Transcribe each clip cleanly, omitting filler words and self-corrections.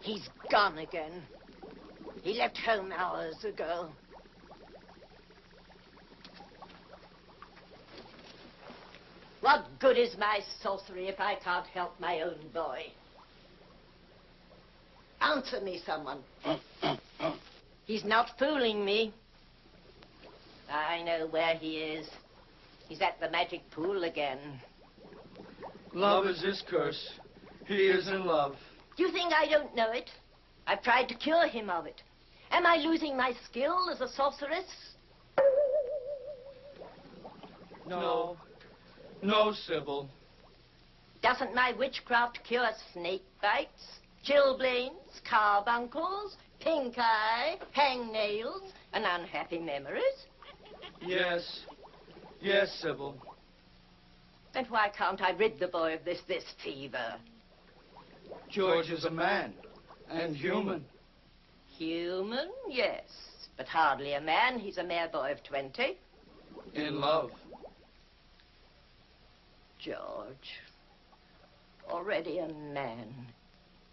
He's gone again. He left home hours ago. What good is my sorcery if I can't help my own boy? Answer me, someone. He's not fooling me. I know where he is. He's at the magic pool again. Love is his curse. He is in love. Do you think I don't know it? I've tried to cure him of it. Am I losing my skill as a sorceress? No. No, Sybil. Doesn't my witchcraft cure snake bites, chilblains, carbuncles, pink eye, hangnails, and unhappy memories? Yes. Yes, Sybil. Then why can't I rid the boy of this fever? George is a man, and human. Human, yes, but hardly a man. He's a mere boy of 20. In love. George, already a man,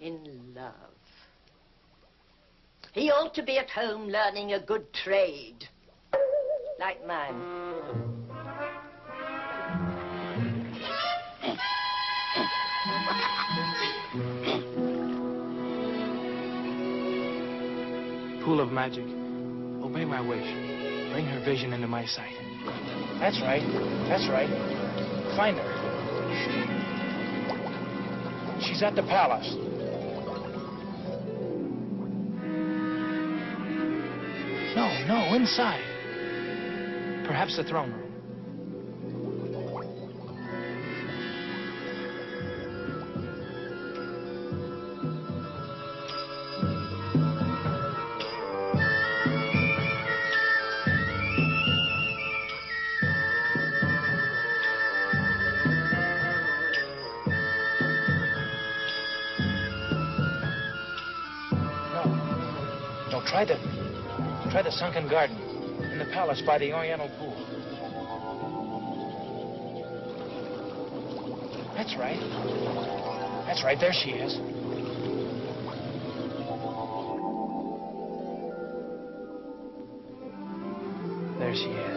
in love. He ought to be at home learning a good trade, like mine. Pool of magic, obey my wish. Bring her vision into my sight. That's right. That's right. Find her. She's at the palace. No, inside. Perhaps the throne room. Try the sunken garden in the palace by the Oriental pool. That's right. That's right, there she is. There she is.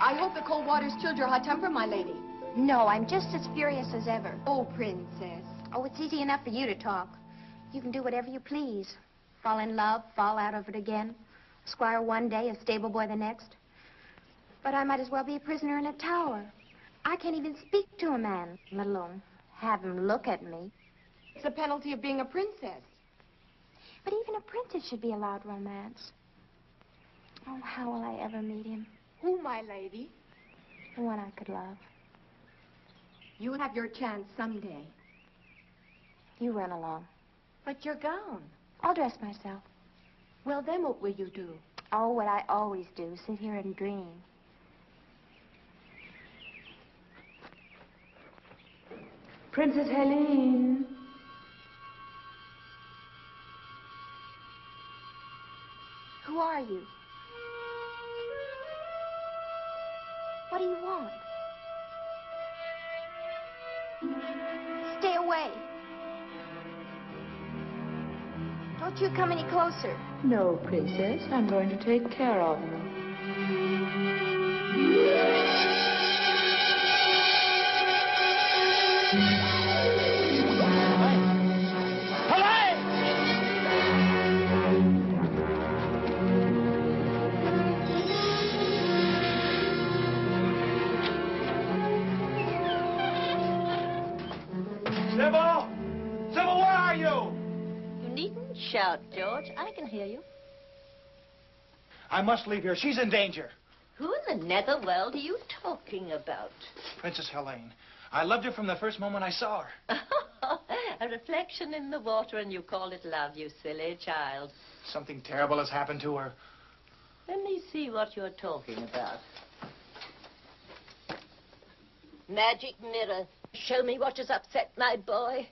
I hope the cold water's chilled your hot temper, my lady. No, I'm just as furious as ever. Oh, princess. Oh, it's easy enough for you to talk. You can do whatever you please. Fall in love, fall out of it again. Squire one day, a stable boy the next. But I might as well be a prisoner in a tower. I can't even speak to a man, let alone have him look at me. It's the penalty of being a princess. But even a princess should be allowed romance. Oh, how will I ever meet him? Who, my lady? The one I could love. You'll have your chance someday. You run along. But your gown. I'll dress myself. Well, then what will you do? Oh, what I always do, sit here and dream. Princess Helene. Who are you? What do you want? Stay away. Don't you come any closer. No, princess. I'm going to take care of you. Sybil! Sybil, where are you? You needn't shout, George. I can hear you. I must leave here. She's in danger. Who in the netherworld are you talking about? Princess Helene. I loved her from the first moment I saw her. A reflection in the water, and you call it love, you silly child. Something terrible has happened to her. Let me see what you're talking about. Magic mirror, show me what has upset my boy.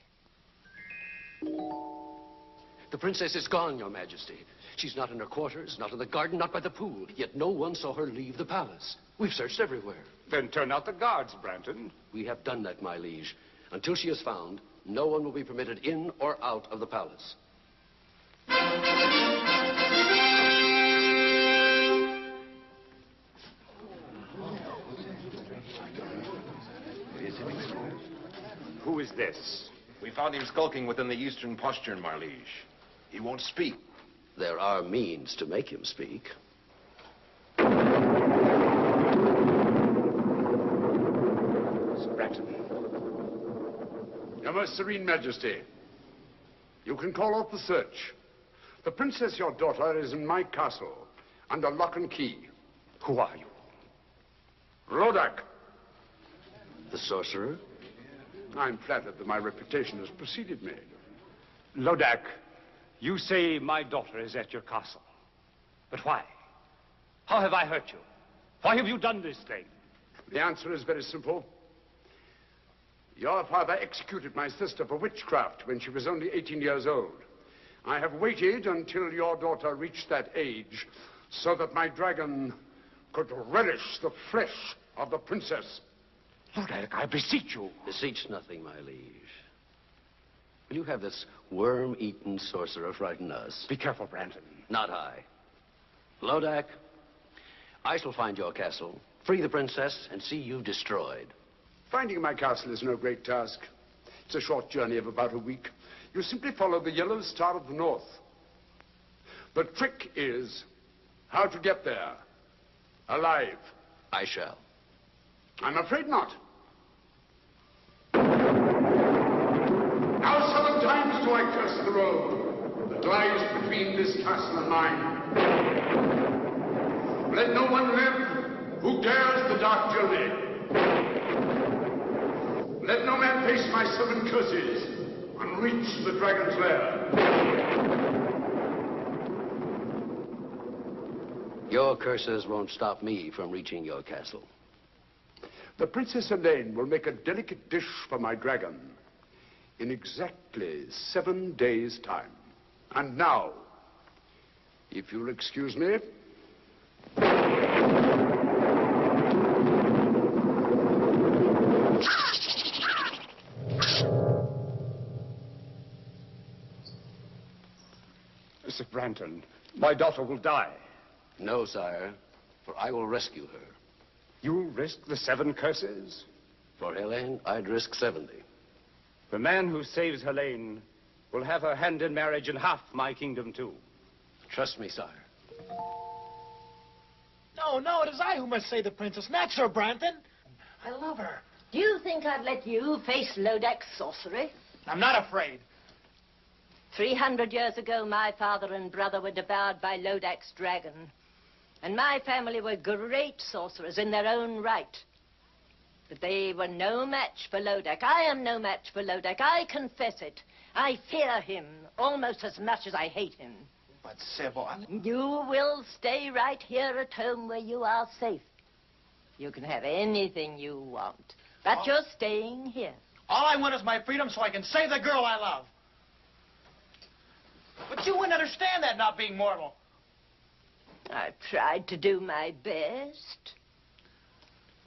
The princess is gone, Your Majesty. She's not in her quarters, not in the garden, not by the pool. Yet no one saw her leave the palace. We've searched everywhere. Then turn out the guards, Branton. We have done that, my liege. Until she is found, no one will be permitted in or out of the palace. Who is this? We found him skulking within the eastern postern, my liege. He won't speak. There are means to make him speak. Sir Branton. Your Most Serene Majesty, you can call off the search. The princess, your daughter, is in my castle, under lock and key. Who are you? Lodac. The sorcerer? I'm flattered that my reputation has preceded me. Lodac, you say my daughter is at your castle. But why? How have I hurt you? Why have you done this thing? The answer is very simple. Your father executed my sister for witchcraft when she was only 18 years old. I have waited until your daughter reached that age so that my dragon could relish the flesh of the princess. Lodac, I beseech you. Beseech nothing, my liege. Will you have this worm-eaten sorcerer frighten us? Be careful, Branton. Not I. Lodac, I shall find your castle, free the princess, and see you destroyed. Finding my castle is no great task. It's a short journey of about a week. You simply follow the yellow star of the north. The trick is how to get there, alive. I shall. I'm afraid not. Now 7 times do I curse the road that lies between this castle and mine. Let no one live who dares the dark journey. Let no man face my 7 curses and reach the dragon's lair. Your curses won't stop me from reaching your castle. The Princess Helene will make a delicate dish for my dragon in exactly 7 days' time. And now, if you'll excuse me. Sir Branton, my daughter will die. No, sire, for I will rescue her. You risk the 7 curses? For Helene, I'd risk 70. The man who saves Helene will have her hand in marriage and half my kingdom, too. Trust me, sire. No, it is I who must save the princess, not Sir Branton. I love her. Do you think I'd let you face Lodac's sorcery? I'm not afraid. 300 years ago, my father and brother were devoured by Lodac's dragon. And my family were great sorcerers in their own right. But they were no match for Lodac. I am no match for Lodac. I confess it. I fear him almost as much as I hate him. But, Sybil, You will stay right here at home where you are safe. You can have anything you want. But you're staying here. all I want is my freedom so I can save the girl I love. But you wouldn't understand that, not being mortal. I've tried to do my best.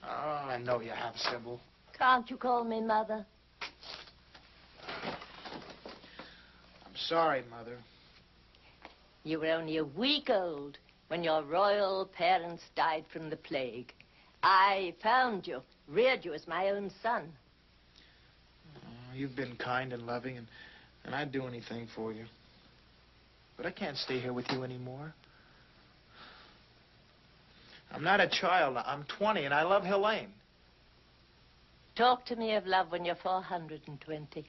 Oh, I know you have, Sybil. Can't you call me Mother? I'm sorry, Mother. You were only a week old when your royal parents died from the plague. I found you, reared you as my own son. Oh, you've been kind and loving, and I'd do anything for you. But I can't stay here with you anymore. I'm not a child. I'm 20, and I love Helene. Talk to me of love when you're 420.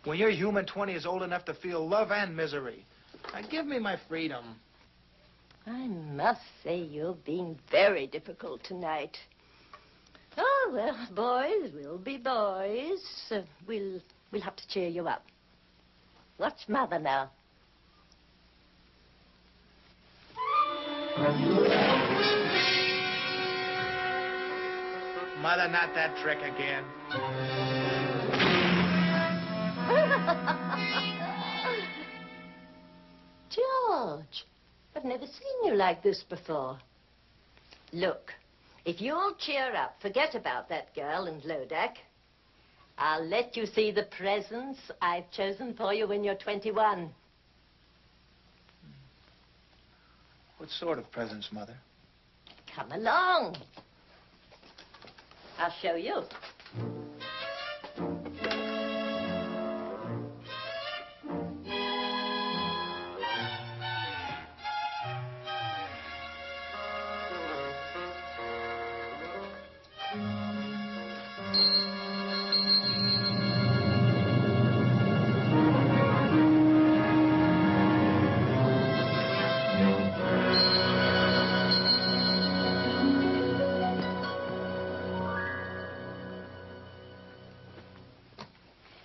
When your human 20 is old enough to feel love and misery. Now, give me my freedom. I must say you're being very difficult tonight. Oh, well, boys will be boys. We'll have to cheer you up. Watch Mother now. Mother, not that trick again. George, I've never seen you like this before. Look, if you'll cheer up, forget about that girl and Lodac, I'll let you see the presents I've chosen for you when you're 21. What sort of presents, Mother? Come along. I'll show you.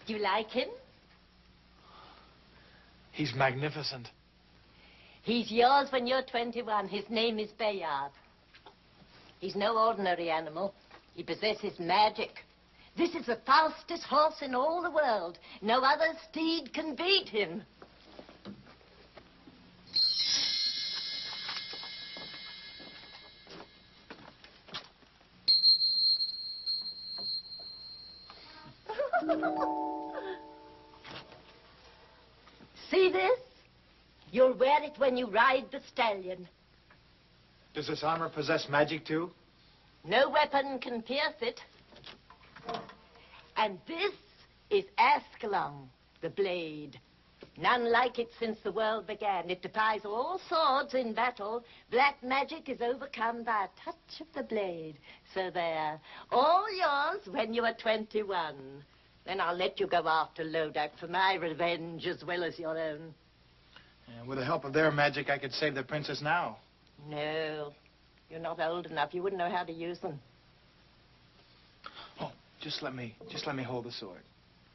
Do you like him? He's magnificent. He's yours when you're 21. His name is Bayard. He's no ordinary animal. He possesses magic. This is the fastest horse in all the world. No other steed can beat him. See this? You'll wear it when you ride the stallion. Does this armor possess magic, too? No weapon can pierce it. And this is Ascalon, the blade. None like it since the world began. It defies all swords in battle. Black magic is overcome by a touch of the blade. So there, all yours when you are 21. Then I'll let you go after Lodac for my revenge as well as your own. And with the help of their magic, I could save the princess now. No, you're not old enough. You wouldn't know how to use them. Oh, just let me hold the sword.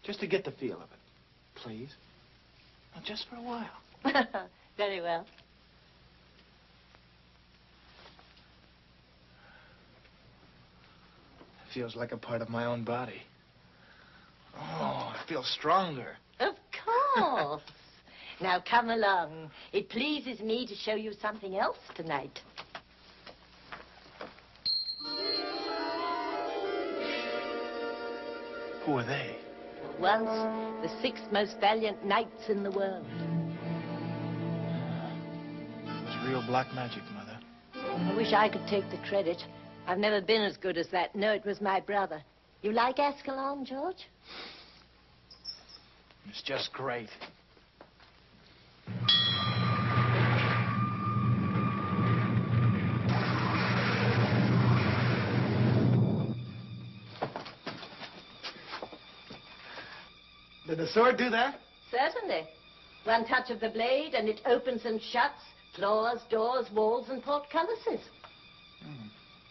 Just to get the feel of it. Please? Well, just for a while. Very well. It feels like a part of my own body. Oh, I feel stronger. Of course. Now come along. It pleases me to show you something else tonight. Who are they? Once the 6 most valiant knights in the world. It's real black magic, Mother. I wish I could take the credit. I've never been as good as that. No, it was my brother. You like Ascalon, George? It's just great. Did the sword do that? Certainly. One touch of the blade and it opens and shuts floors, doors, walls, and portcullises.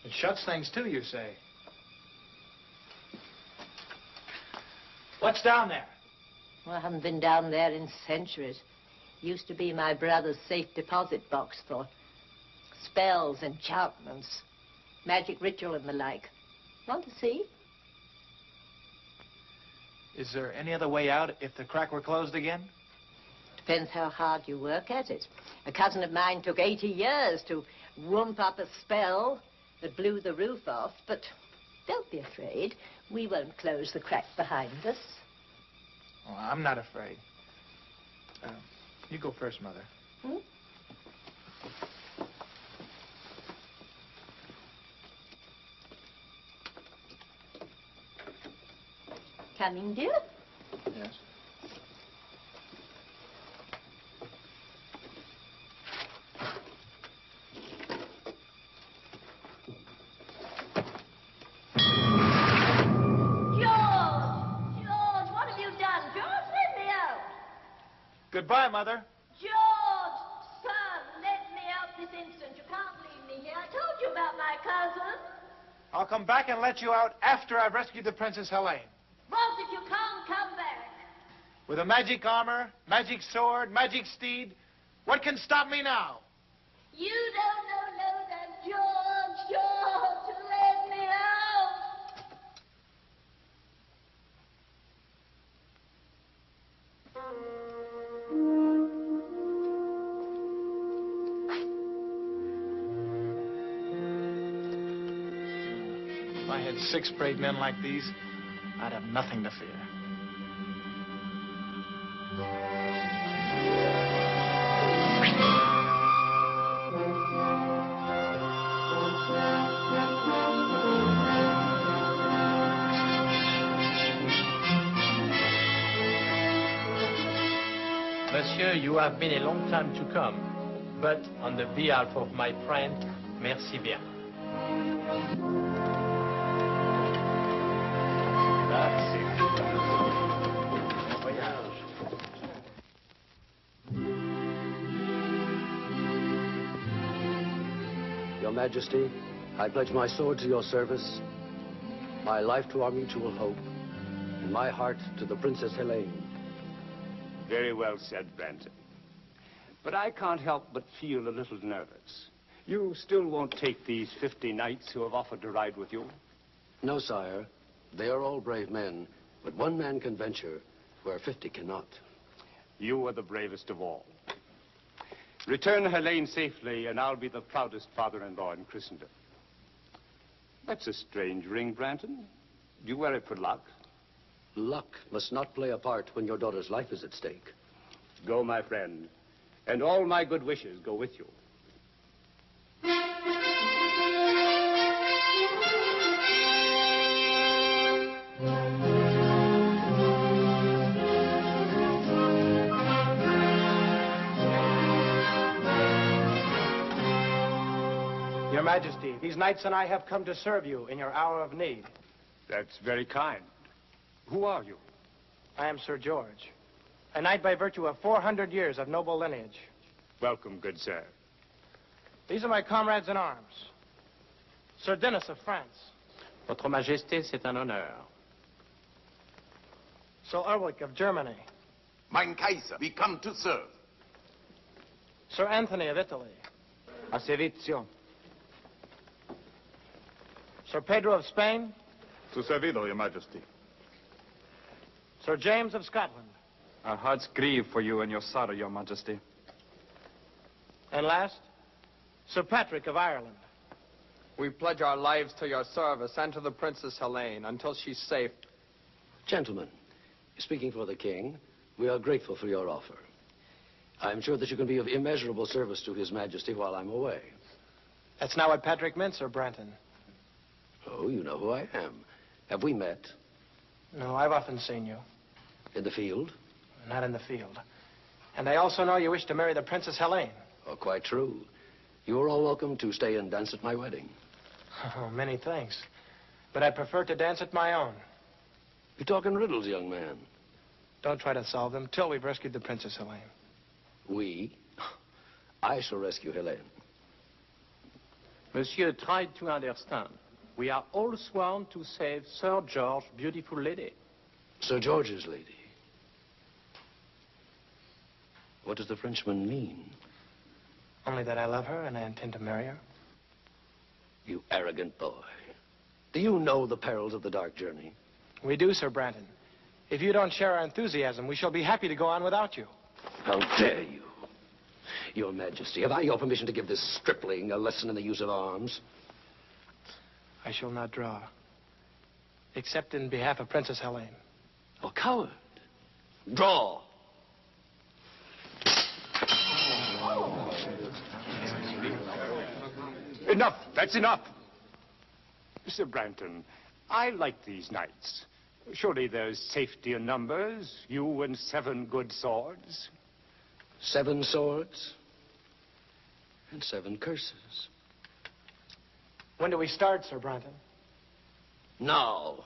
It shuts things too, you say. What's down there? Well, I haven't been down there in centuries. Used to be my brother's safe deposit box for spells, enchantments, magic ritual and the like. Want to see? Is there any other way out if the crack were closed again? Depends how hard you work at it. A cousin of mine took 80 years to whoop up a spell that blew the roof off, but don't be afraid. We won't close the crack behind us. Oh, I'm not afraid. You go first, Mother. Hmm? Coming, dear? Yes. Goodbye, Mother. George, son, let me out this instant. You can't leave me here. I told you about my cousin. I'll come back and let you out after I've rescued the Princess Helene. What if you can't come back? With a magic armor, magic sword, magic steed, what can stop me now? You don't know Lodac, George, let me out. If I had 6 brave men like these, I'd have nothing to fear. Monsieur, you have been a long time to come, but on the behalf of my friend, merci bien. Your Majesty, I pledge my sword to your service, my life to our mutual hope, and my heart to the Princess Helene. Very well said, Branton. But I can't help but feel a little nervous. You still won't take these 50 knights who have offered to ride with you? No, sire. They are all brave men, but one man can venture where 50 cannot. You are the bravest of all. Return Helene safely, and I'll be the proudest father-in-law in Christendom. That's a strange ring, Branton. Do you wear it for luck? Luck must not play a part when your daughter's life is at stake. Go, my friend, and all my good wishes go with you. Your Majesty, these knights and I have come to serve you in your hour of need. That's very kind. Who are you? I am Sir George, a knight by virtue of 400 years of noble lineage. Welcome, good sir. These are my comrades in arms. Sir Denis of France. Votre Majesté, c'est un honneur. Sir Ulrich of Germany. Mein Kaiser, we come to serve. Sir Anthony of Italy. A servizio. Sir Pedro of Spain. Su servido, Your Majesty. Sir James of Scotland. Our hearts grieve for you and your sorrow, Your Majesty. And last, Sir Patrick of Ireland. We pledge our lives to your service and to the Princess Helene until she's safe. Gentlemen, speaking for the king, we are grateful for your offer. I'm sure that you can be of immeasurable service to His Majesty while I'm away. That's not what Patrick meant, Sir Branton. Oh, you know who I am. Have we met? No, I've often seen you. In the field? Not in the field. And I also know you wish to marry the Princess Helene. Oh, quite true. You are all welcome to stay and dance at my wedding. Oh, many thanks. But I prefer to dance at my own. You're talking riddles, young man. Don't try to solve them till we've rescued the Princess Helene. We? I shall rescue Helene. Monsieur, try to understand. We are all sworn to save Sir George's beautiful lady. Sir George's lady? What does the Frenchman mean? Only that I love her and I intend to marry her. You arrogant boy. Do you know the perils of the dark journey? We do, Sir Branton. If you don't share our enthusiasm, we shall be happy to go on without you. How dare you? Your Majesty, have I your permission to give this stripling a lesson in the use of arms? I shall not draw, except in behalf of Princess Helene. Oh, coward. Draw. Enough. That's enough. Mr. Branton, I like these knights. Surely there's safety in numbers. You and 7 good swords. 7 swords and 7 curses. When do we start, Sir Branton? Now.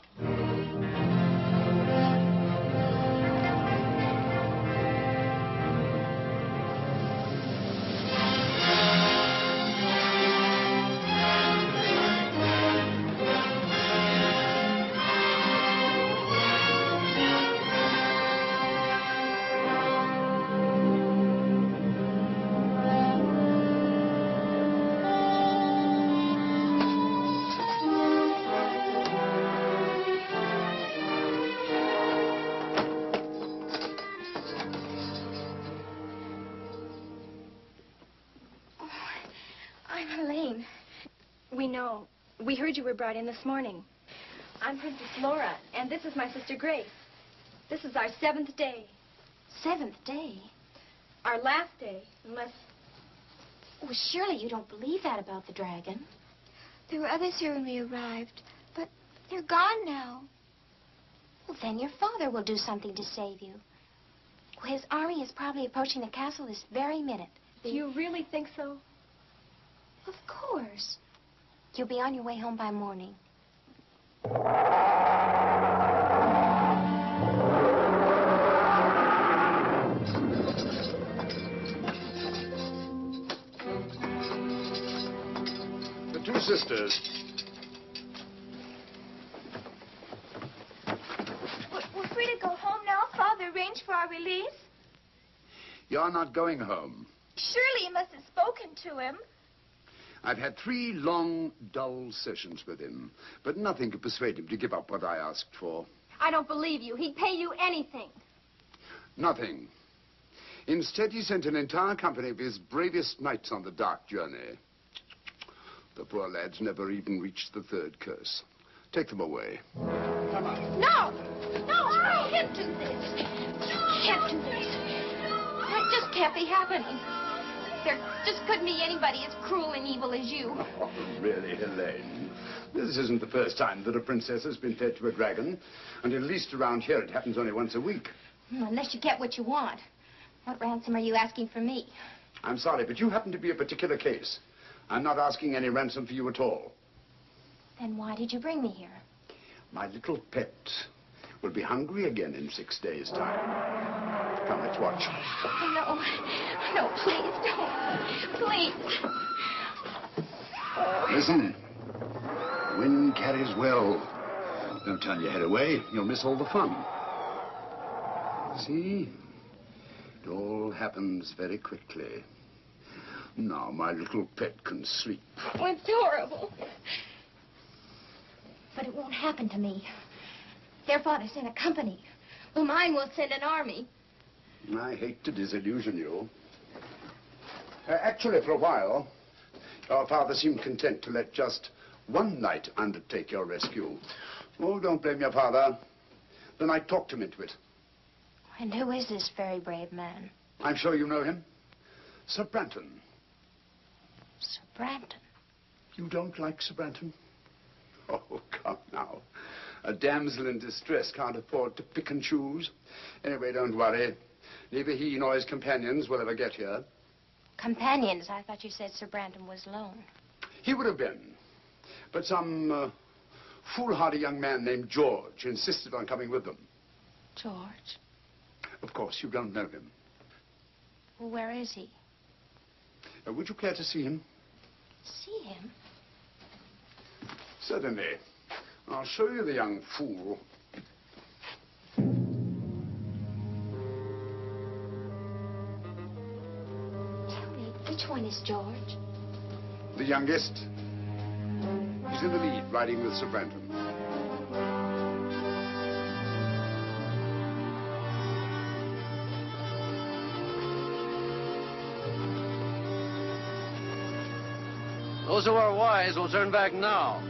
We know. We heard you were brought in this morning. I'm Princess Laura, and this is my sister Grace. This is our 7th day. 7th day? Our last day, unless... Well, surely you don't believe that about the dragon. There were others here when we arrived, but they're gone now. Well, then your father will do something to save you. His army is probably approaching the castle this very minute. Do you really think so? Of course. You'll be on your way home by morning. The two sisters. We're free to go home now. Father arranged for our release. You're not going home. Surely you must have spoken to him. I've had 3 long, dull sessions with him, but nothing could persuade him to give up what I asked for. I don't believe you. He'd pay you anything. Nothing. Instead, he sent an entire company of his bravest knights on the dark journey. The poor lads never even reached the 3rd curse. Take them away. Come on. No! No! I can't do this. Can't do this. That just can't be happening. There just couldn't be anybody as cruel and evil as you. Oh, really, Helene? This isn't the first time that a princess has been fed to a dragon. And at least around here it happens only once a week. Unless you get what you want. What ransom are you asking for me? I'm sorry, but you happen to be a particular case. I'm not asking any ransom for you at all. Then why did you bring me here? My little pet will be hungry again in 6 days' time. Come, let's watch. Oh, no. No, please, don't. Please. Listen. Wind carries well. Don't turn your head away. You'll miss all the fun. See? It all happens very quickly. Now my little pet can sleep. Oh, it's horrible. But it won't happen to me. Their father sent a company. Well, mine will send an army. I hate to disillusion you. Actually, for a while, your father seemed content to let just 1 knight undertake your rescue. Oh, don't blame your father. The knight talked him into it. And who is this very brave man? I'm sure you know him. Sir Branton. Sir Branton? You don't like Sir Branton? Oh, come now. A damsel in distress can't afford to pick and choose. Anyway, don't worry. Neither he nor his companions will ever get here. Companions? I thought you said Sir Branton was alone. He would have been. But some foolhardy young man named George insisted on coming with them. George? Of course, you don't know him. Well, where is he? Would you care to see him? See him? Certainly. I'll show you the young fool. Tell me, which one is George? The youngest. He's in the lead, riding with Sir Branton. Those who are wise will turn back now.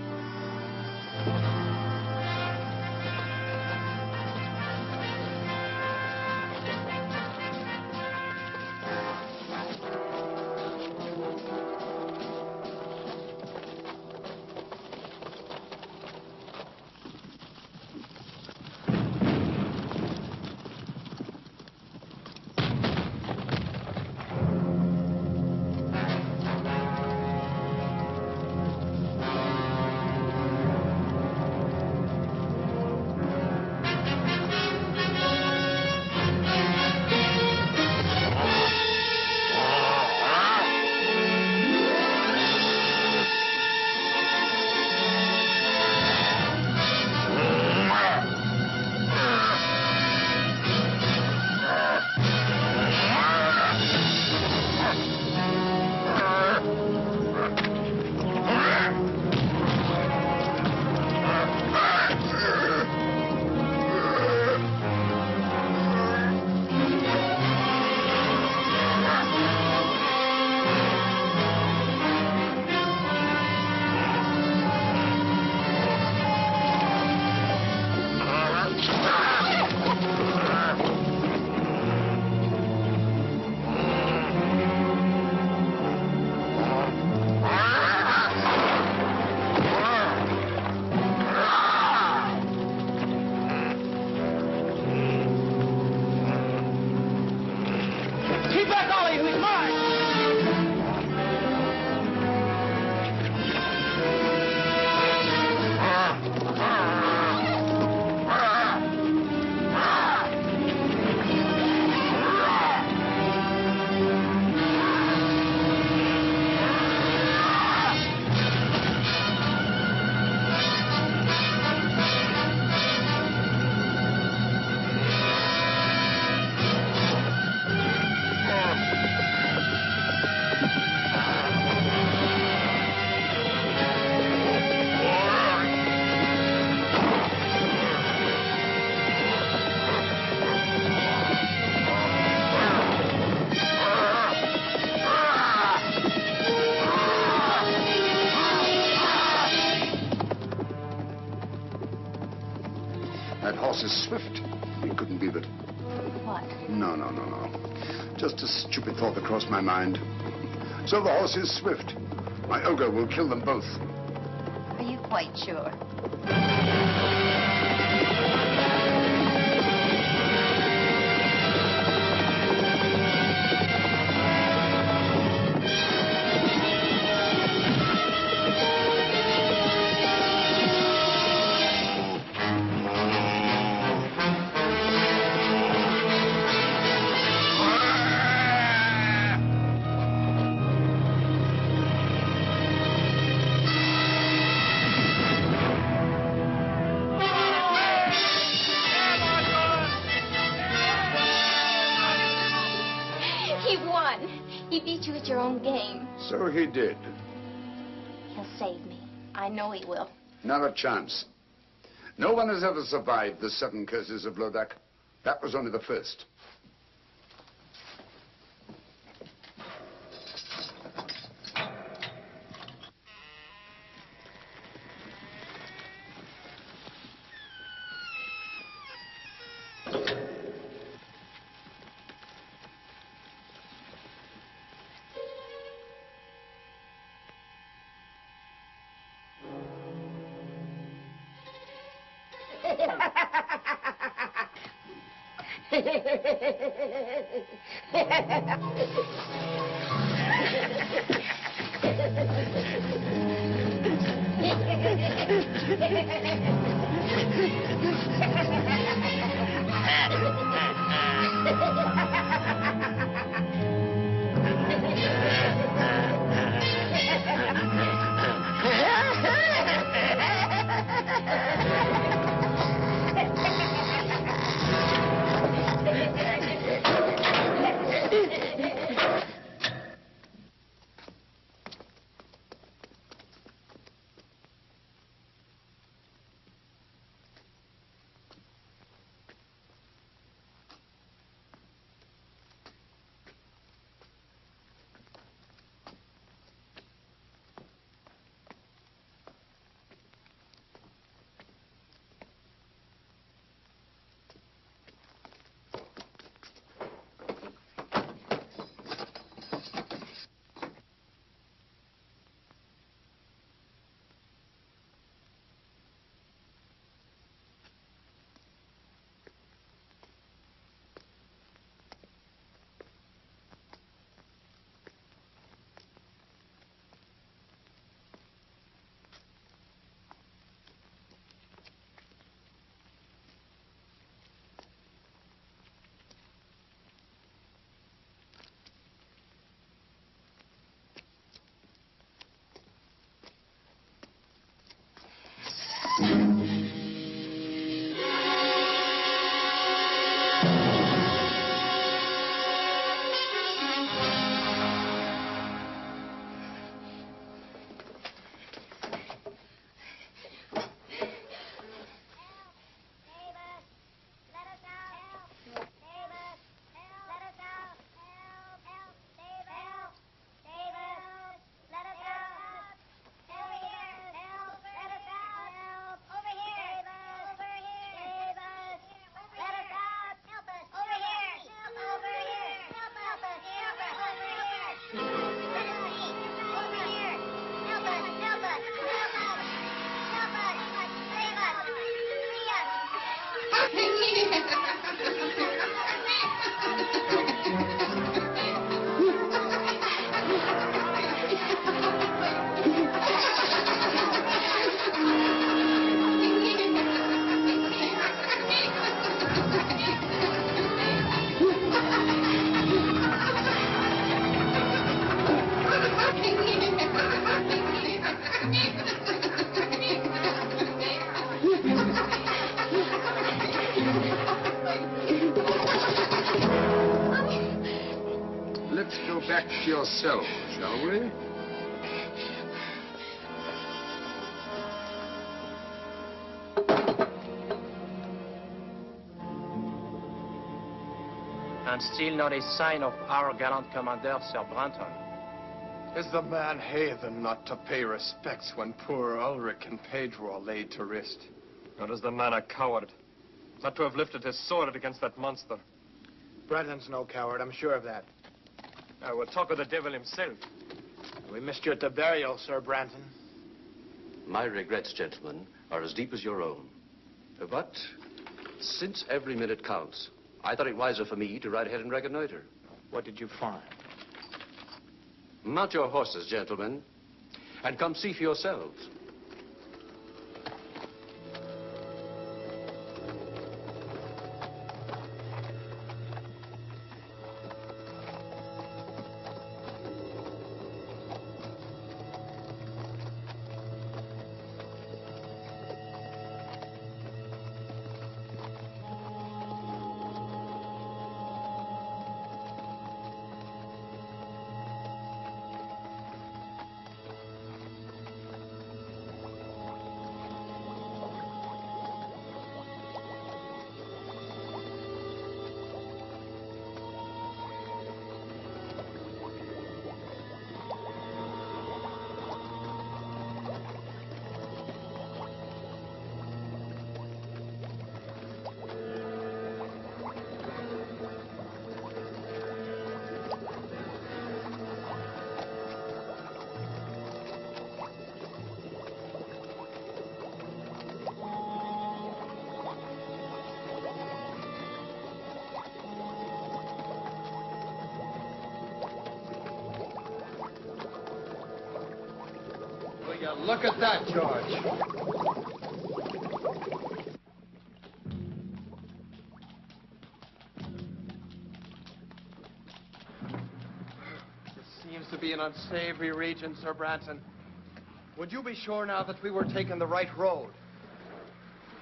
is swift. It couldn't be that. What? No. Just a stupid thought that crossed my mind. So the horse is swift. My ogre will kill them both. Are you quite sure? He beat you at your own game. So he did. He'll save me. I know he will. Not a chance. No one has ever survived the 7 curses of Lodac. That was only the first. Let's go back to your cell, shall we? And still not a sign of our gallant commander, Sir Branton. Is the man heathen not to pay respects when poor Ulrich and Pedro are laid to rest? Or is the man a coward? not to have lifted his sword against that monster. Brandon's no coward, I'm sure of that. We'll talk of the devil himself. We missed you at the burial, Sir Brandon. My regrets, gentlemen, are as deep as your own. But since every minute counts, I thought it wiser for me to ride ahead and reconnoiter. What did you find? Mount your horses, gentlemen, and come see for yourselves. Look at that, George. This seems to be an unsavory region, Sir Branson. Would you be sure now that we were taking the right road?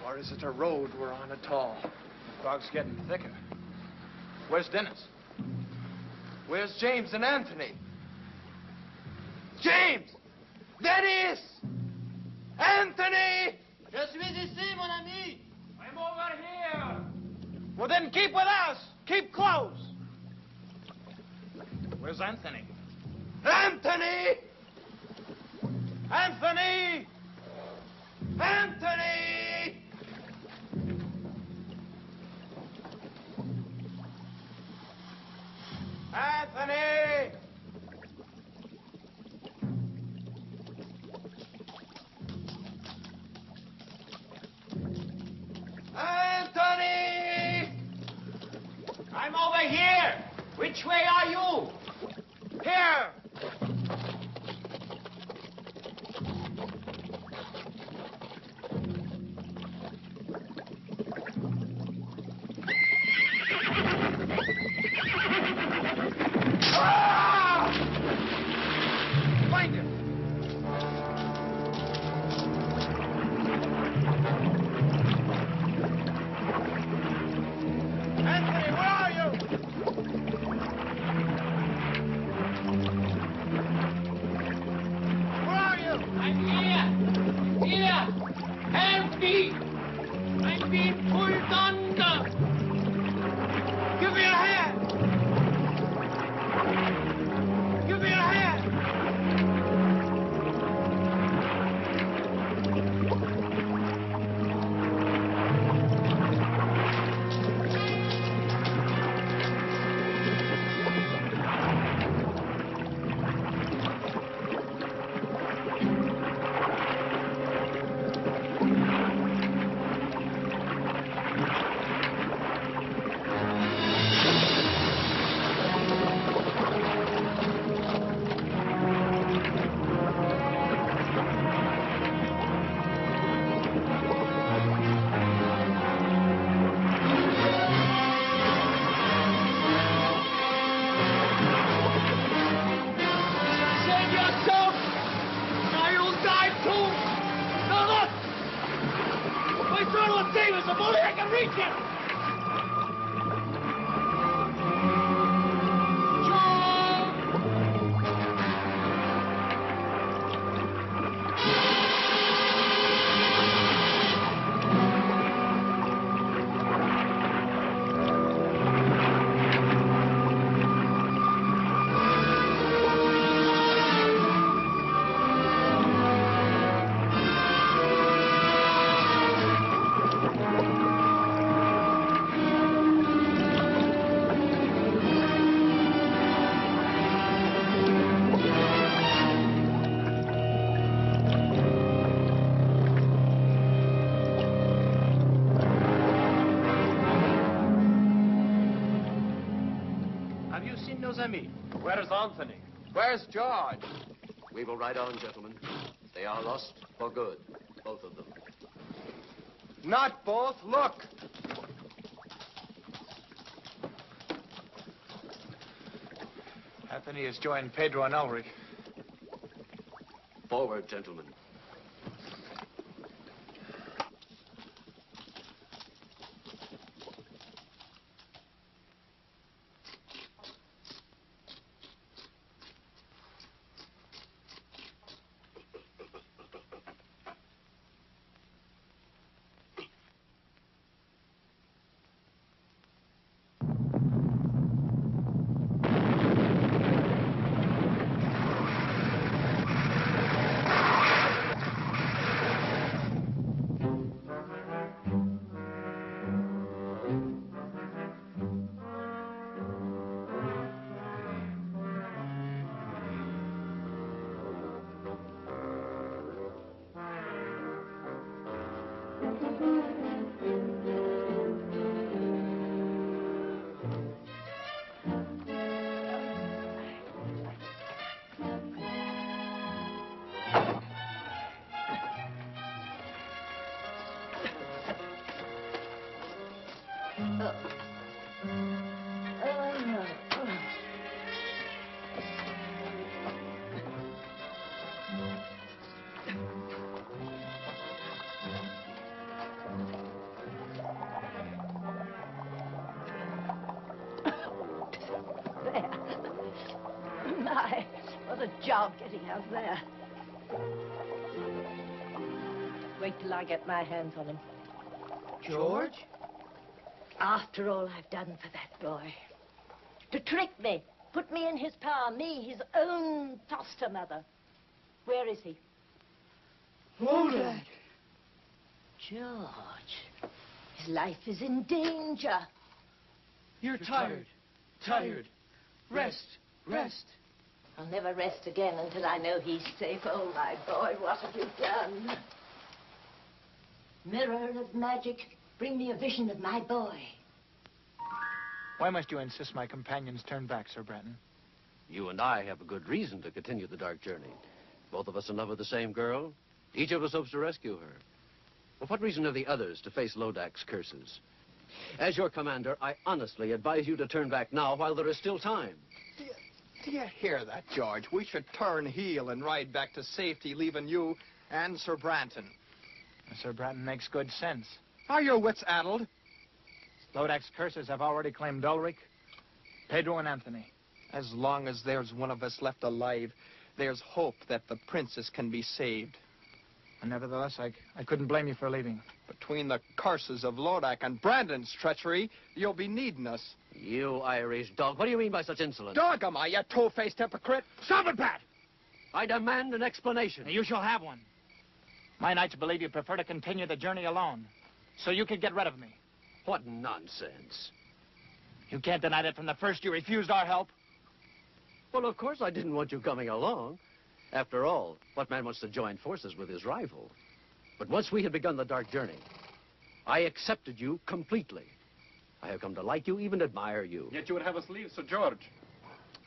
Or is it a road we're on at all? The fog's getting thicker. Where's Dennis? Where's James and Anthony? James! Dennis! Anthony! Je suis ici, mon ami. I'm over here. Well, then keep with us. Keep close. Where's Anthony? Anthony! Anthony! Anthony! Anthony! Anthony! I'm over here. Which way are you? Here! Find him! Anthony, where are you? Imagine nos amis. Where's Anthony? Where's George? We will ride on, gentlemen. They are lost for good, both of them. Not both. Look. Anthony has joined Pedro and Ulrich. Forward, gentlemen. My, what a job getting out there. Wait till I get my hands on him. George? After all I've done for that boy. To trick me, put me in his power, me, his own foster mother. Where is he? Lodac. George, his life is in danger. You're tired. Tired. Rest. Rest. I'll never rest again until I know he's safe. Oh, my boy, what have you done? Mirror of magic, bring me a vision of my boy. Why must you insist my companions turn back, Sir Bretton? You and I have a good reason to continue the dark journey. Both of us in love with the same girl. Each of us hopes to rescue her. Well, what reason have the others to face Lodac's curses? As your commander, I honestly advise you to turn back now while there is still time. Do you hear that, George? We should turn heel and ride back to safety, leaving you and Sir Branton. Sir Bretton makes good sense. Are your wits addled? Lodac's curses have already claimed Ulrich, Pedro, and Anthony. As long as there's one of us left alive, there's hope that the princess can be saved. And nevertheless, I couldn't blame you for leaving. Between the curses of Lodac and Brandon's treachery, you'll be needing us. You Irish dog. What do you mean by such insolence? Dog am I, you two-faced hypocrite? Stop it, Pat! I demand an explanation. You shall have one. My knights believe you prefer to continue the journey alone, so you could get rid of me. What nonsense. You can't deny that from the first you refused our help. Well, of course I didn't want you coming along. After all, what man wants to join forces with his rival? But once we had begun the dark journey, I accepted you completely. I have come to like you, even admire you. Yet you would have us leave, Sir George.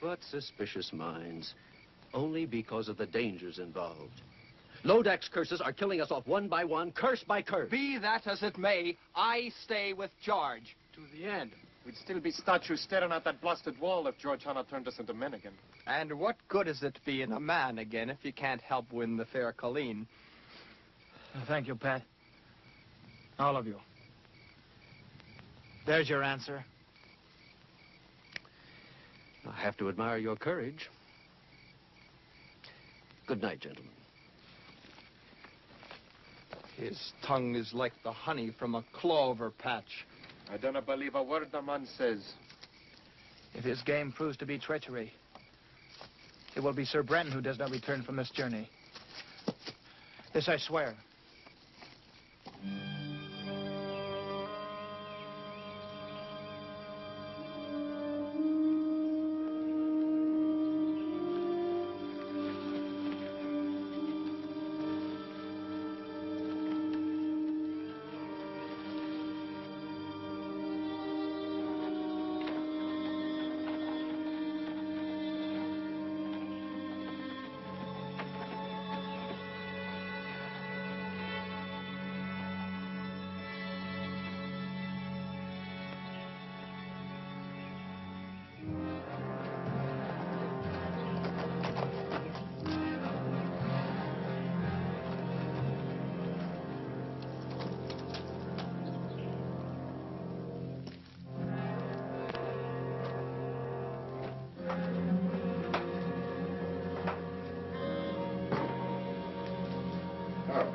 But suspicious minds, only because of the dangers involved. Lodac's curses are killing us off one by one, curse by curse. Be that as it may, I stay with George. To the end. We'd still be statues staring at that blasted wall if George Hanna turned us into men again. And what good is it being a man again if you can't help win the fair Colleen? Thank you, Pat. All of you. There's your answer. I have to admire your courage. Good night, gentlemen. His tongue is like the honey from a clover patch. I don't believe a word the man says. If his game proves to be treachery, it will be Sir Brenton who does not return from this journey. This I swear.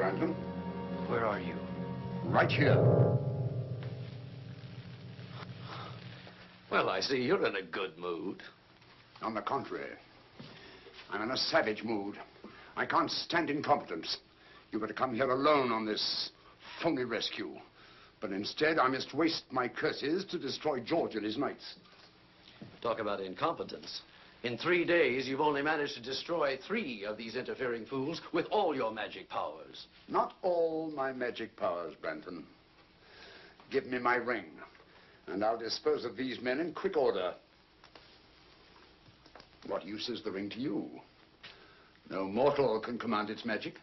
Brandon. Where are you? Right here. Well, I see you're in a good mood. On the contrary, I'm in a savage mood. I can't stand incompetence. You were to come here alone on this phony rescue. But instead, I must waste my curses to destroy George and his knights. Talk about incompetence. In 3 days, you've only managed to destroy 3 of these interfering fools with all your magic powers. Not all my magic powers, Branton. Give me my ring, and I'll dispose of these men in quick order. What use is the ring to you? No mortal can command its magic.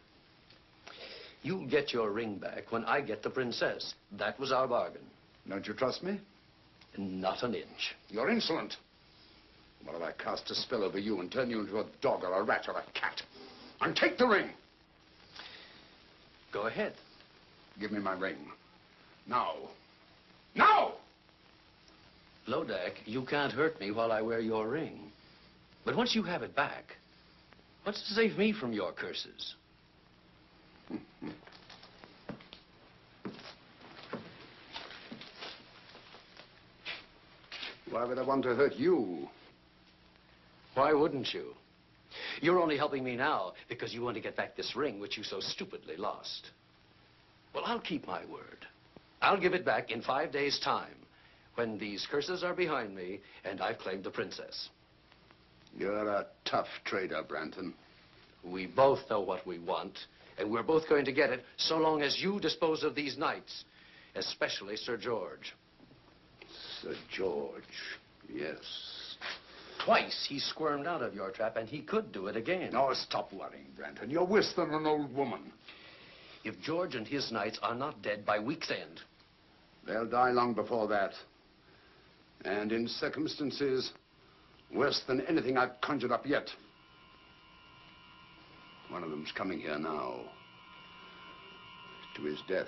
You'll get your ring back when I get the princess. That was our bargain. Don't you trust me? Not an inch. You're insolent. What if I cast a spell over you and turn you into a dog or a rat or a cat? And take the ring. Go ahead. Give me my ring. Now. Now! Lodac, you can't hurt me while I wear your ring. But once you have it back, what's to save me from your curses? Why would I want to hurt you? Why wouldn't you? You're only helping me now because you want to get back this ring which you so stupidly lost. Well, I'll keep my word. I'll give it back in 5 days' time, when these curses are behind me and I've claimed the princess. You're a tough trader, Branton. We both know what we want, and we're both going to get it so long as you dispose of these knights, especially Sir George. Sir George, yes. Twice he squirmed out of your trap, and he could do it again. Oh, stop worrying, Branton. You're worse than an old woman. If George and his knights are not dead by week's end, they'll die long before that. And in circumstances worse than anything I've conjured up yet. One of them's coming here now. To his death.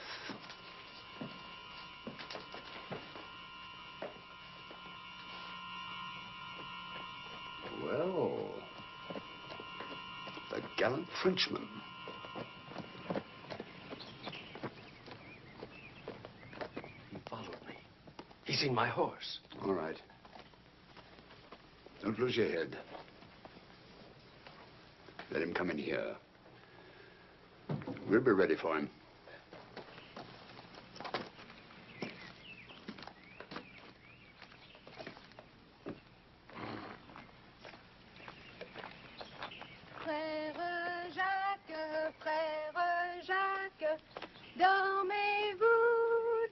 Well, the gallant Frenchman. He followed me. He's seen my horse. All right. Don't lose your head. Let him come in here. We'll be ready for him. Frère Jacques, dormez-vous,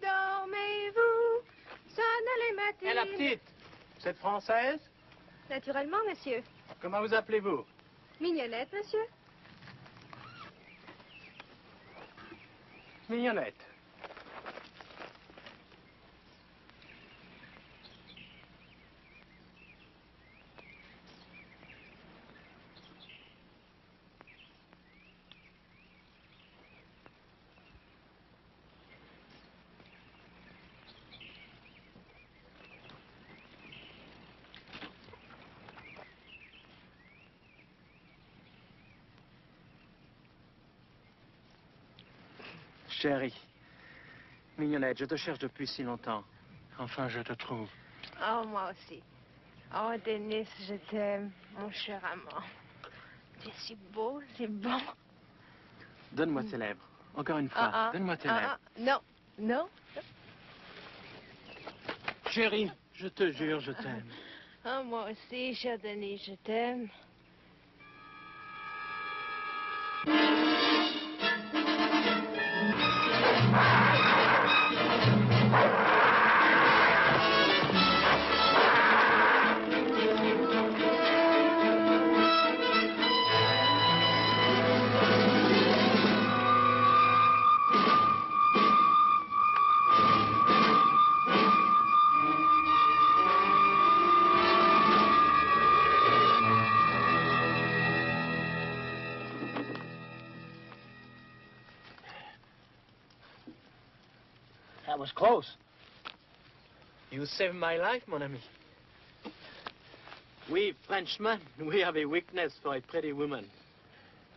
dormez-vous, sonne les matines. Et la petite, vous êtes française? Naturellement, monsieur. Comment vous appelez-vous? Mignonnette, monsieur. Mignonnette. Chérie, Mignonnette, je te cherche depuis si longtemps. Enfin, je te trouve. Oh, moi aussi. Oh, Denis, je t'aime, mon cher amant. Tu es si beau, si bon. Donne-moi tes lèvres. Encore une fois, donne-moi tes lèvres. Non, non. Chérie, je te jure, je t'aime. Oh, moi aussi, cher Denis, je t'aime. That was close. You saved my life, mon ami. We Frenchmen, we have a weakness for a pretty woman.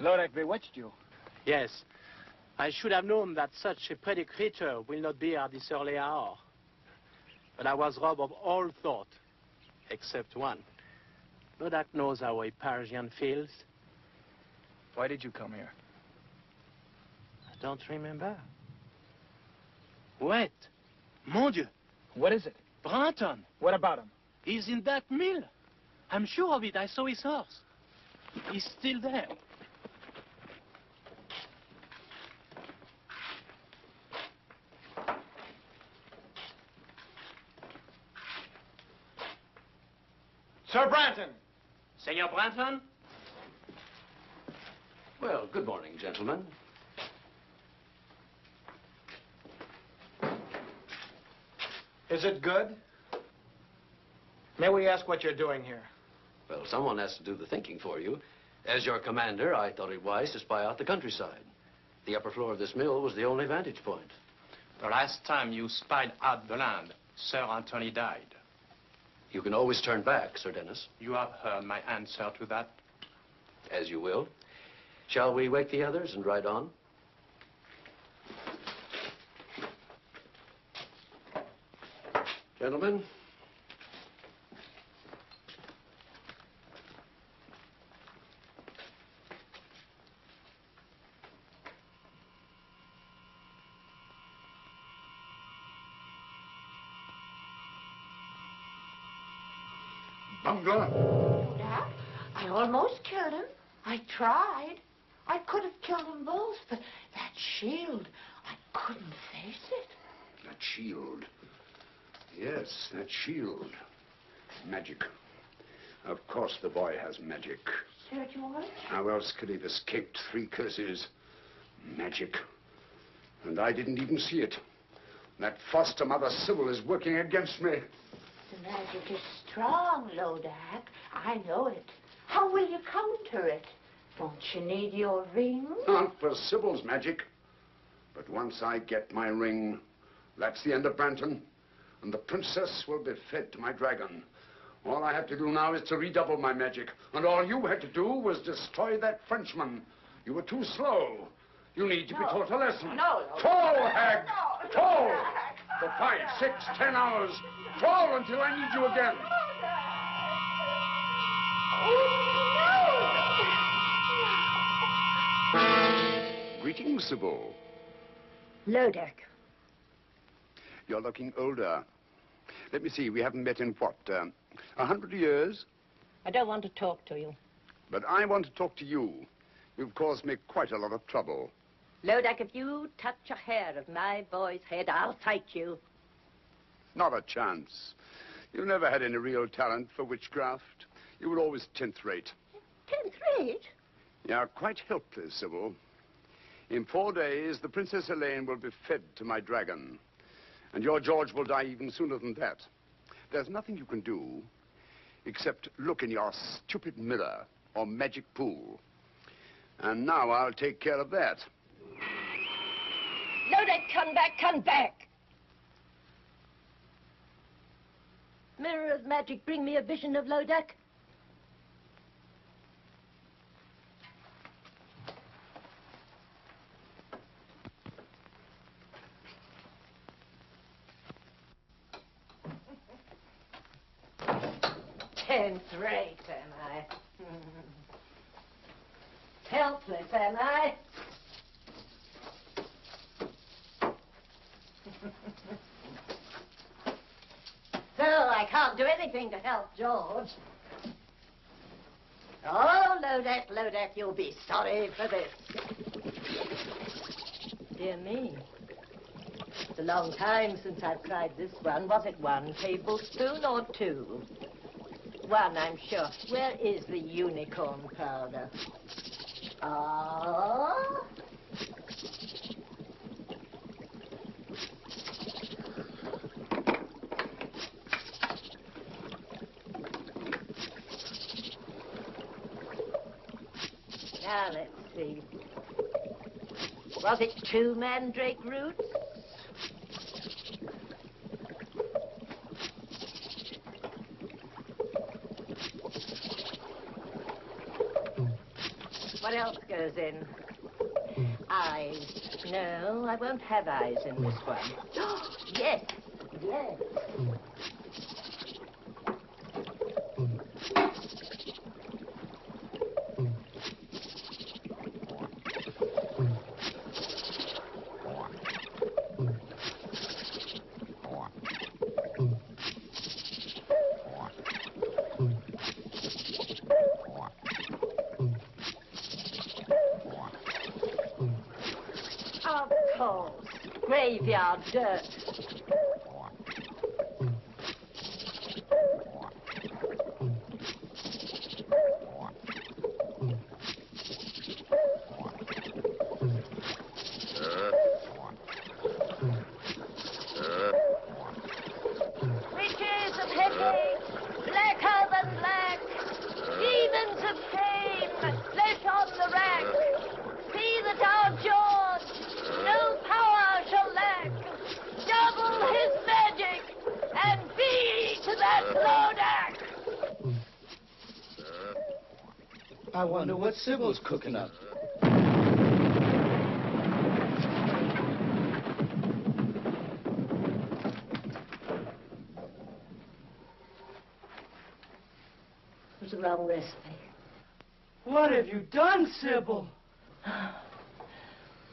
Lodac bewitched you. Yes. I should have known that such a pretty creature will not be at this early hour. But I was robbed of all thought, except one. Lodac knows how a Parisian feels. Why did you come here? I don't remember. Wait. Mon Dieu. What is it? Branton. What about him? He's in that mill. I'm sure of it. I saw his horse. He's still there. Sir Branton! Senor Branton? Well, good morning, gentlemen. Is it good? May we ask what you're doing here? Well, someone has to do the thinking for you. As your commander, I thought it wise to spy out the countryside. The upper floor of this mill was the only vantage point. The last time you spied out the land, Sir Anthony died. You can always turn back, Sir Dennis. You have heard my answer to that. As you will. Shall we wake the others and ride on? Gentlemen. Bungler. Lodac, I almost killed him. I tried. I could have killed them both, but that shield, I couldn't face it. That shield. Yes, that shield. Magic. Of course the boy has magic. Sir George? How else could he have escaped 3 curses? Magic. And I didn't even see it. That foster mother Sybil is working against me. The magic is strong, Lodac. I know it. How will you counter it? Don't you need your ring? Not for Sybil's magic. But once I get my ring, that's the end of Branton. And the princess will be fed to my dragon. All I have to do now is to redouble my magic. And all you had to do was destroy that Frenchman. You were too slow. You need to be taught a lesson. No. Fall, hag! Fall! For 5, 6, 10 hours. Fall until I need you again. Greetings, Sybil. Lodac. You're looking older. Let me see, we haven't met in what, 100 years? I don't want to talk to you. But I want to talk to you. You've caused me quite a lot of trouble. Lodac, if you touch a hair of my boy's head, I'll fight you. Not a chance. You never had any real talent for witchcraft. You were always 10th rate. 10th rate? You're quite helpless, Sybil. In 4 days, the Princess Helene will be fed to my dragon. And your George will die even sooner than that. There's nothing you can do except look in your stupid mirror or magic pool. And now I'll take care of that. Lodac, come back, come back! Mirror of magic, bring me a vision of Lodac. Tenth rate, am I? Helpless, am I? So I can't do anything to help George. Oh, Lodac, you'll be sorry for this. Dear me. It's a long time since I've tried this one. Was it 1 tablespoon or 2? 1, I'm sure. Where is the unicorn powder? Oh. Now, let's see. Was it 2 mandrake roots? What else goes in? Eyes. No, I won't have eyes in this one. Yes, yes. Of course. Graveyard dirt. Riches of headache, blacker than black, demons of fame, flesh on the rack. See that our George no power shall lack. Double his magic and be to that Lodac. I wonder what Sybil's cooking up. It was the wrong recipe. What have you done, Sybil?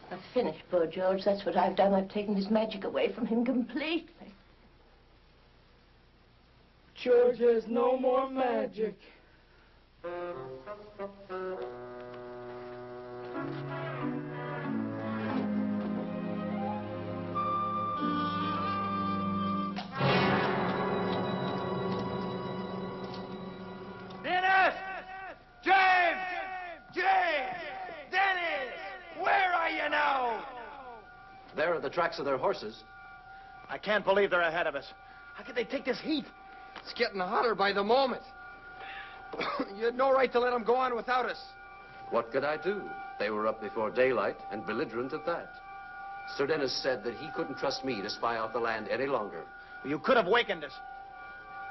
I've finished poor George. That's what I've done. I've taken his magic away from him completely. George has no more magic. Dennis! James! James! Dennis! Where are you now? There are the tracks of their horses. I can't believe they're ahead of us. How could they take this heat? It's getting hotter by the moment. You had no right to let them go on without us. What could I do? They were up before daylight and belligerent at that. Sir Dennis said that he couldn't trust me to spy out the land any longer. You could have wakened us.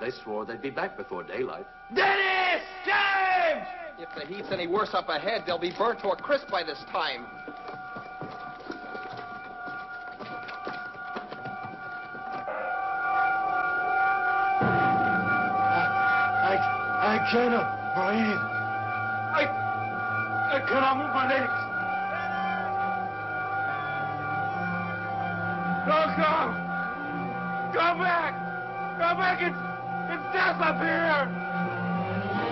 They swore they'd be back before daylight. Dennis! James! If the heat's any worse up ahead, they'll be burnt to a crisp by this time. I cannot breathe. I cannot move my legs. Don't go! Go back! Go back! It's death up here!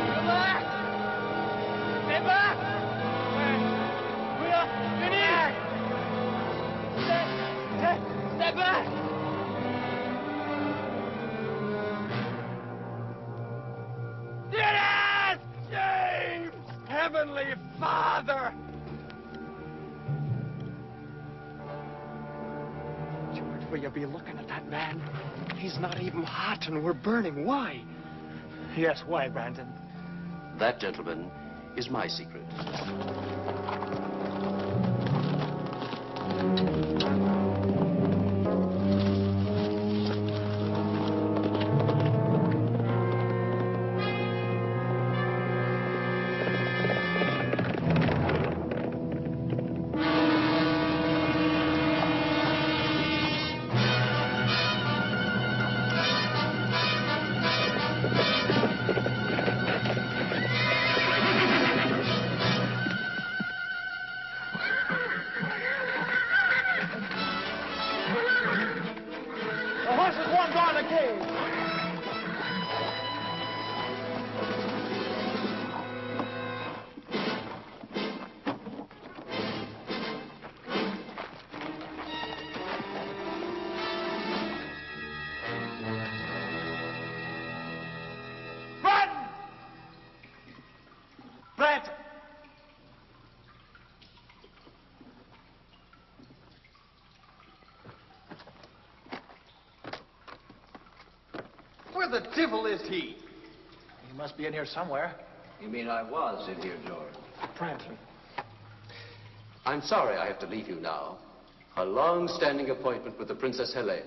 Go back! Stay back! Stay back! Heavenly Father! George, will you be looking at that man? He's not even hot and we're burning. Why? Yes, why, Brandon? That, gentlemen, is my secret. Where the devil is he? He must be in here somewhere. You mean I was in here, George? Brandon. I'm sorry I have to leave you now. A long-standing appointment with the Princess Helm,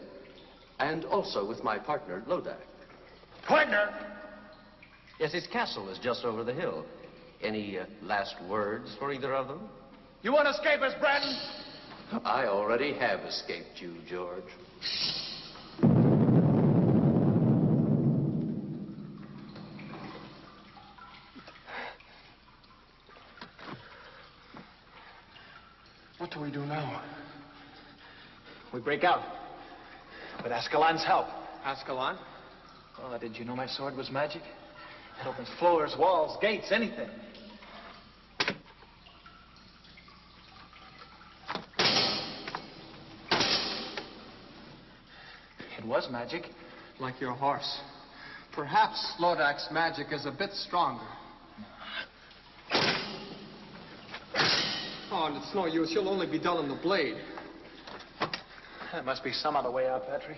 and also with my partner, Lodac. Partner? Yes, his castle is just over the hill. Any last words for either of them? You want to escape us, Brandon? I already have escaped you, George. What do we do now? We break out. With Ascalon's help. Ascalon? Oh, did you know my sword was magic? It opens floors, walls, gates, anything. It was magic. Like your horse. Perhaps Lodac's magic is a bit stronger. Oh, and it's no use. You'll only be dulling the blade. There must be some other way out, Patrick.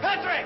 Patrick!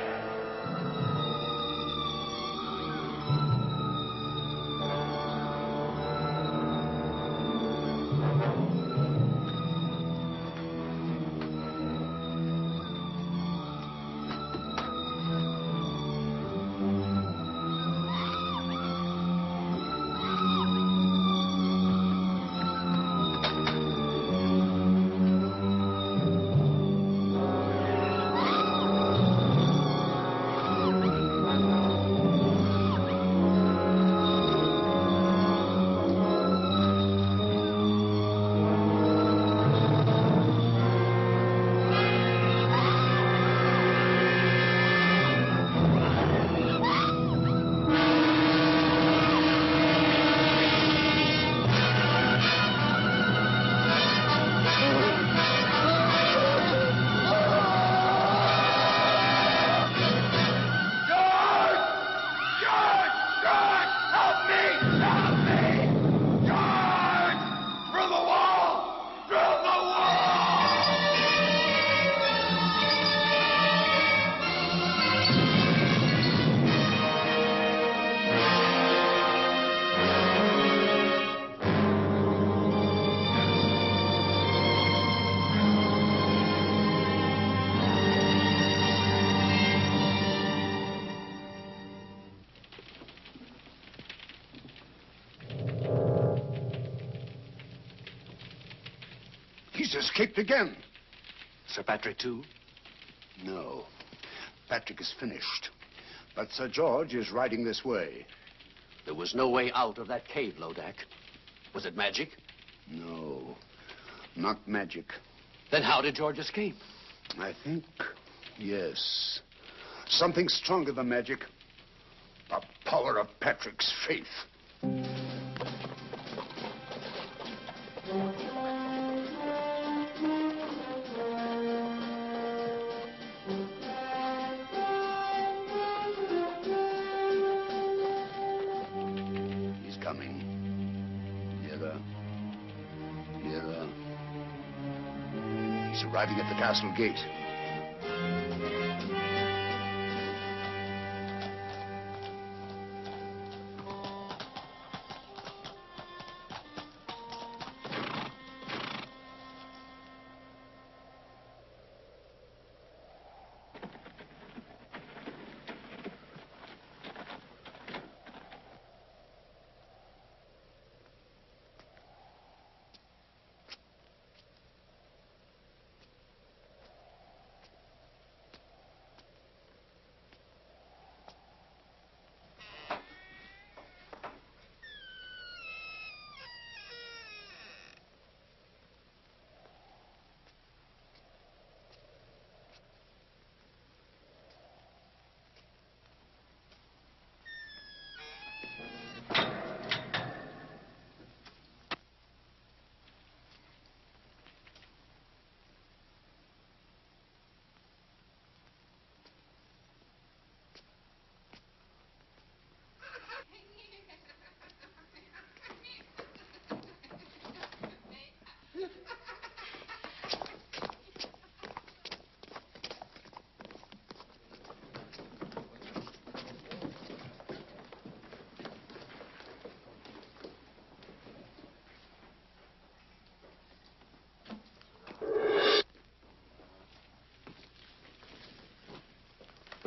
He's escaped again. Sir Patrick, too? No. Patrick is finished. But Sir George is riding this way. There was no way out of that cave, Lodac. Was it magic? No, not magic. Then how did George escape? I think, yes. Something stronger than magic. The power of Patrick's faith. He's coming. Nearer. Nearer. He's arriving at the castle gate.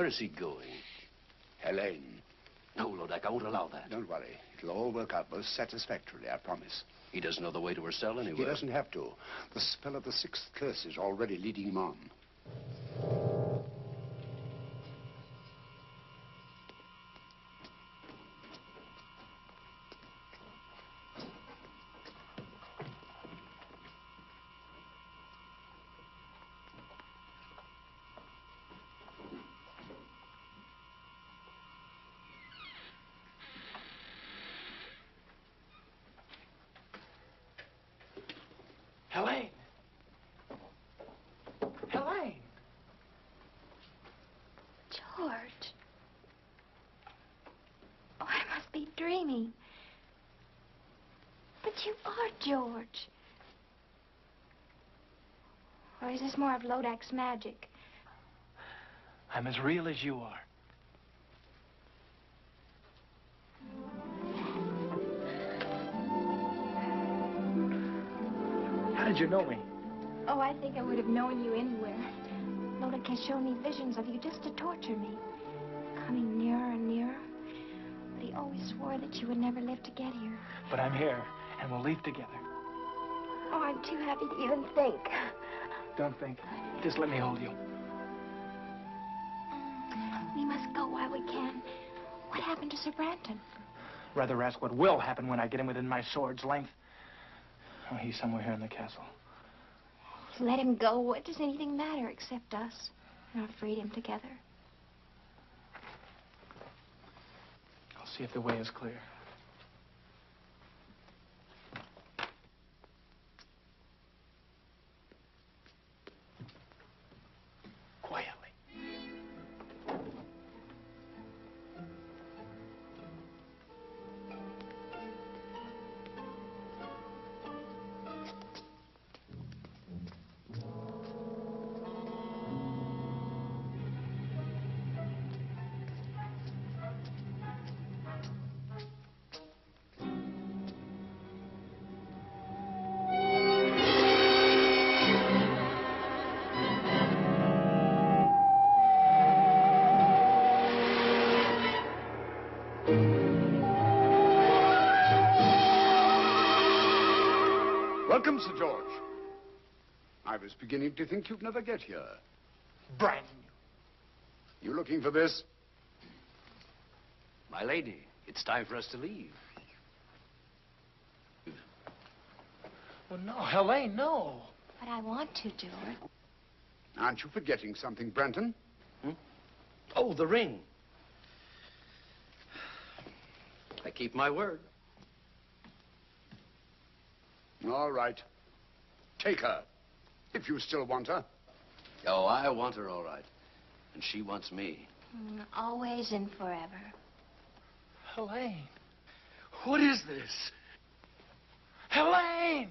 Where is he going? Helene. No, Lodac, I won't allow that. Don't worry. It'll all work out most satisfactorily, I promise. He doesn't know the way to her cell anyway. He doesn't have to. The spell of the sixth curse is already leading him on. Helene! Helene! George. Oh, I must be dreaming. But you are George. Or is this more of Lodac's magic? I'm as real as you are. How did you know me? Oh, I think I would have known you anywhere. Lodac has shown me visions of you just to torture me. Coming nearer and nearer. But he always swore that you would never live to get here. But I'm here, and we'll leave together. Oh, I'm too happy to even think. Don't think. Just let me hold you. We must go while we can. What happened to Sir Branton? Rather ask what will happen when I get him within my sword's length. Oh, he's somewhere here in the castle. Let him go. What does anything matter except us and our freedom together? I'll see if the way is clear. Quietly. Welcome, Sir George. I was beginning to think you'd never get here. Branton. You looking for this? My lady, it's time for us to leave. Well, no, Helene, no. But I want to, George. Aren't you forgetting something, Branton? Oh, the ring. I keep my word. All right. Take her, if you still want her. Oh, I want her all right. And she wants me. Always and forever. Helene, what is this? Helene!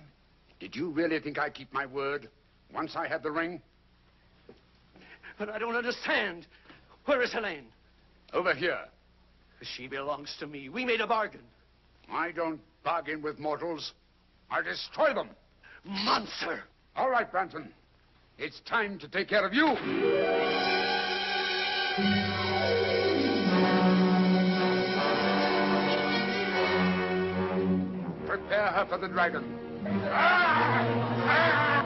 Did you really think I'd keep my word once I had the ring? But I don't understand. Where is Helene? Over here. She belongs to me. We made a bargain. I don't bargain with mortals. I destroy them. Monster! All right, Branton. It's time to take care of you. Prepare her for the dragon.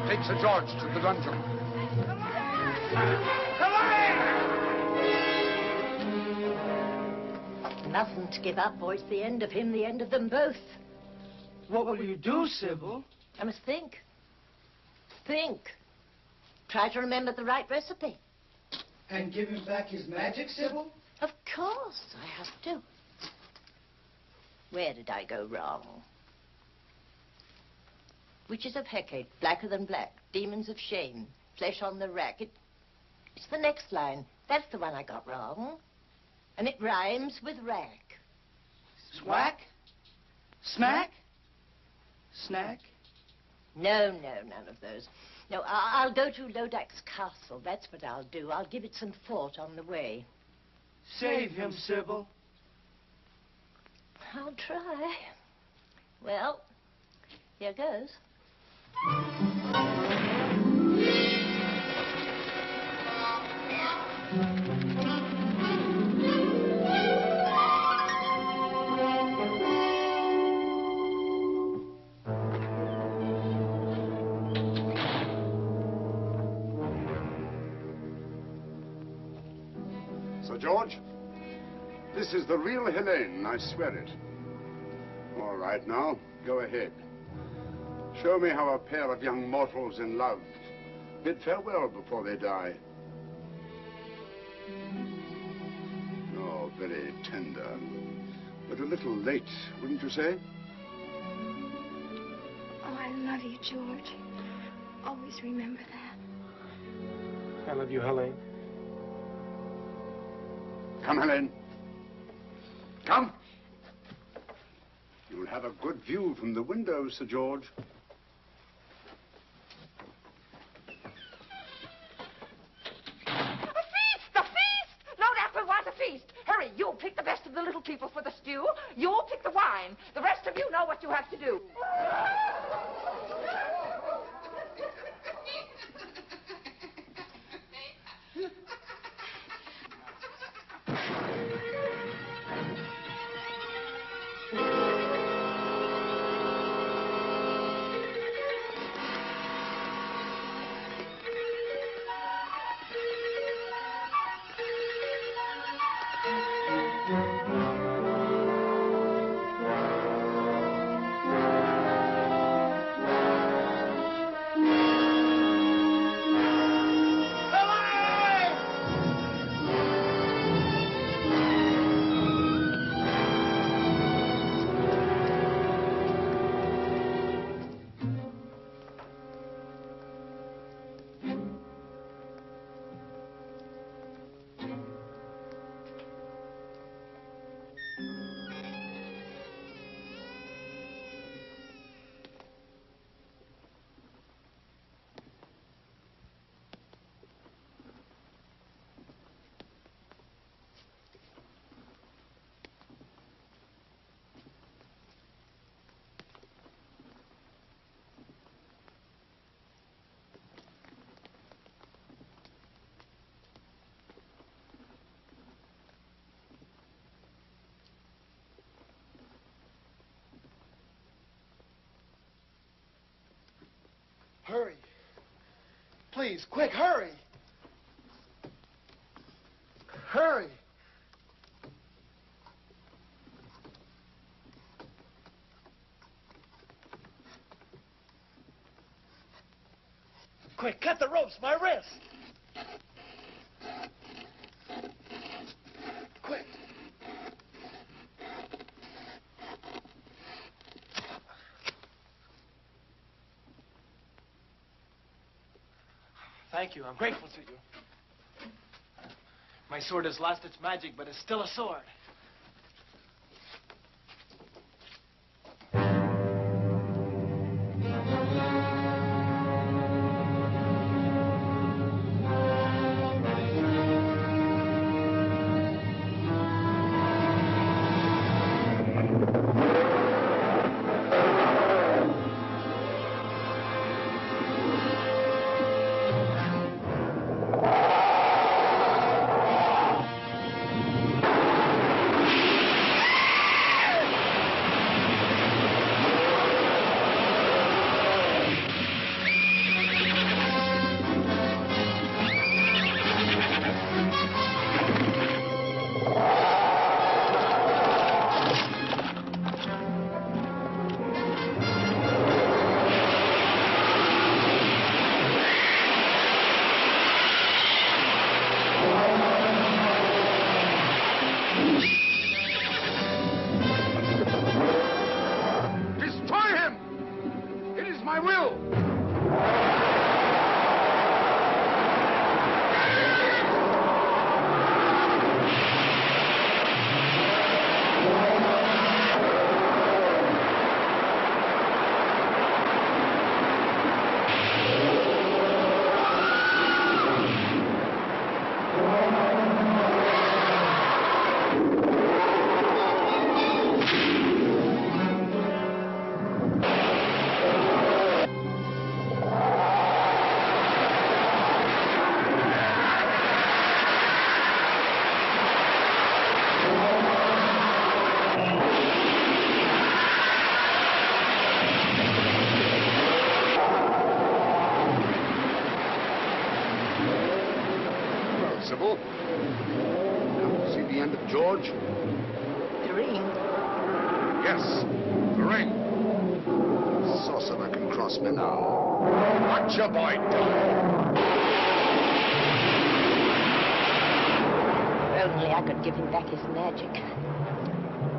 Take Sir George to the dungeon. Nothing to give up, or it's the end of him, the end of them both. What will you do, Sybil? I must think. Think. Try to remember the right recipe. And give him back his magic, Sybil? Of course, I have to. Where did I go wrong? Witches of Hecate, blacker than black. Demons of shame, flesh on the rack. It's the next line. That's the one I got wrong. And it rhymes with rack. Swack? Smack? Snack? No, none of those. No, I'll go to Lodac's castle. That's what I'll do. I'll give it some thought on the way. Save him, Sybil. I'll try. Well, here goes. Sir George. This is the real Helene, I swear it. All right, now, go ahead. Show me how a pair of young mortals in love bid farewell before they die. Oh, very tender. But a little late, wouldn't you say? Oh, I love you, George. Always remember that. I love you, Helene. Come, Helene. Come. You'll have a good view from the window, Sir George. The feast! Lodac will want a feast. Hurry, you'll pick the best of the little people for the stew. You'll pick the wine. The rest of you know what you have to do. Hurry. Please, quick, hurry. Hurry. Quick, cut the ropes, my wrist. Quick. Thank you. I'm grateful to you. My sword has lost its magic, but it's still a sword. Sybil. See the end of George? The ring. Yes, the ring. Sorcerer can cross me now. Watch your boy die. If only I could give him back his magic.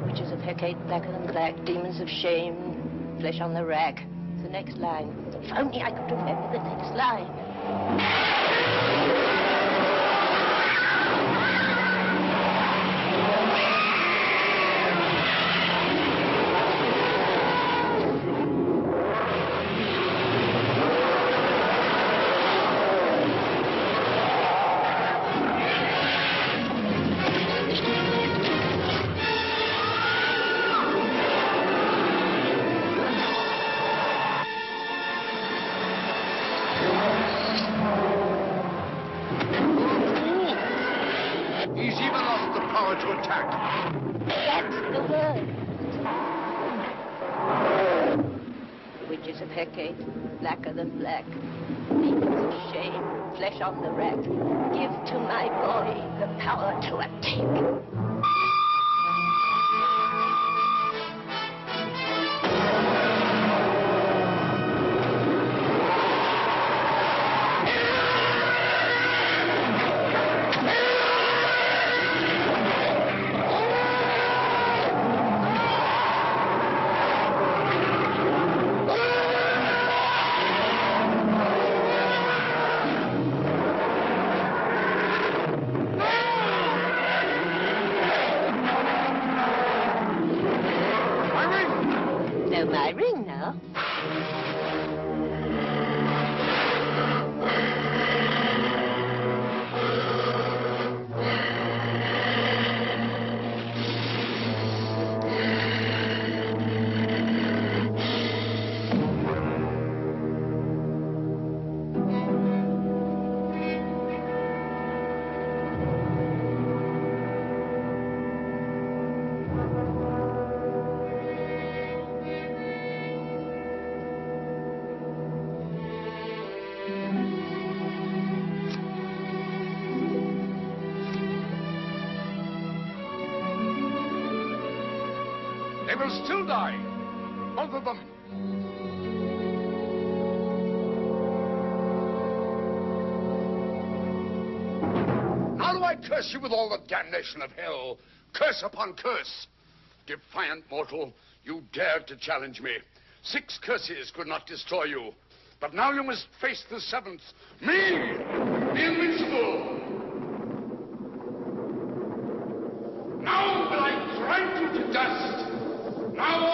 Witches of Hecate, blacker than black, demons of shame, flesh on the rack. The next line. If only I could remember the next line. Hecate, blacker than black, demons of shame, flesh on the rack. Give to my boy the power to attack. My ring now. They will still die. Both of them. Now do I curse you with all the damnation of hell. Curse upon curse. Defiant mortal, you dared to challenge me. 6 curses could not destroy you. But now you must face the 7th. Me, the invincible. Now will I grind you to dust. Now